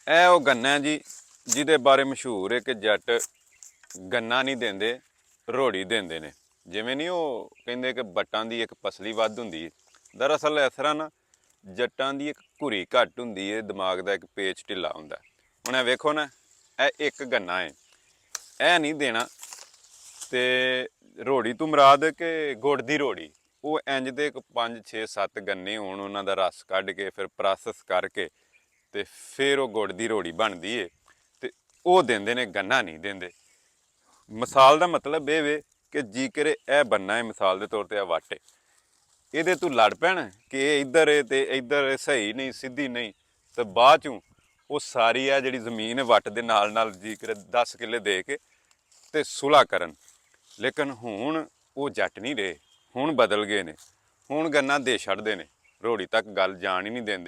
ਇਹ ਉਹ ਗੰਨਾ ਹੈ ਜੀ ਜਿਹਦੇ ਬਾਰੇ ਮਸ਼ਹੂਰ ਹੈ ਕਿ ਜੱਟ ਗੰਨਾ ਨਹੀਂ ਦਿੰਦੇ, ਰੋੜੀ ਦਿੰਦੇ ਨੇ। ਜਿਵੇਂ ਨਹੀਂ ਉਹ ਕਹਿੰਦੇ ਕਿ ਬੱਟਾਂ ਦੀ ਇੱਕ ਪਸਲੀ ਵੱਧ ਹੁੰਦੀ ਹੈ, ਦਰਅਸਲ ਇਸ ਤਰ੍ਹਾਂ ਨਾ ਜੱਟਾਂ ਦੀ ਇੱਕ ਘੁਰੀ ਘੱਟ ਹੁੰਦੀ ਹੈ, ਦਿਮਾਗ ਦਾ ਇੱਕ ਪੇਚ ਢਿੱਲਾ ਹੁੰਦਾ। ਹੁਣ ਇਹ ਵੇਖੋ ਨਾ, ਇਹ ਇੱਕ ਗੰਨਾ ਹੈ, ਇਹ ਨਹੀਂ ਦੇਣਾ। ਤੇ ਰੋੜੀ ਤੋਂ ਮੁਰਾਦ ਕਿ ਗੁੜ ਦੀ ਰੋੜੀ, ਉਹ ਇੰਜ ਦੇ 5 6 7 ਗੰਨੇ ਹੋਣ, ਉਹਨਾਂ ਦਾ ਰਸ ਕੱਢ ਕੇ ਫਿਰ ਪ੍ਰੋਸੈਸ ਕਰਕੇ ਤੇ ਫਿਰ ਉਹ ਗੁੜ ਦੀ ਰੋੜੀ ਬਣਦੀ ਏ ਤੇ ਉਹ ਦਿੰਦੇ ਨੇ, ਗੰਨਾ ਨਹੀਂ ਦਿੰਦੇ। ਮਿਸਾਲ ਦਾ ਮਤਲਬ ਇਹ ਵੇ ਕਿ ਜੀਕਰ ਇਹ ਬੰਨਾ ਹੈ, ਮਿਸਾਲ ਦੇ ਤੌਰ ਤੇ ਆ ਵੱਟ ਏ, ਇਹਦੇ ਤੂੰ ਲੜ ਪੈਣ ਕਿ ਇਹ ਇੱਧਰ ਏ ਤੇ ਇੱਧਰ ਸਹੀ ਨਹੀਂ, ਸਿੱਧੀ ਨਹੀਂ, ਤੇ ਬਾਅਦ ਚੋਂ ਉਹ ਸਾਰੀ ਆ ਜਿਹੜੀ ਜ਼ਮੀਨ ਵੱਟ ਦੇ ਨਾਲ ਨਾਲ ਜੀਕਰ 10 ਕਿੱਲੇ ਦੇ ਕੇ ਤੇ ਸੁਲ੍ਹਾ ਕਰਨ। ਲੇਕਿਨ ਹੁਣ ਉਹ ਜੱਟ ਨਹੀਂ ਰਹੇ, ਹੁਣ ਬਦਲ ਗਏ ਨੇ। ਹੁਣ ਗੰਨਾ ਦੇ ਛੱਡਦੇ ਨੇ, ਰੋੜੀ ਤੱਕ ਗੱਲ ਜਾਣ ਹੀ ਨਹੀਂ ਦਿੰਦੇ।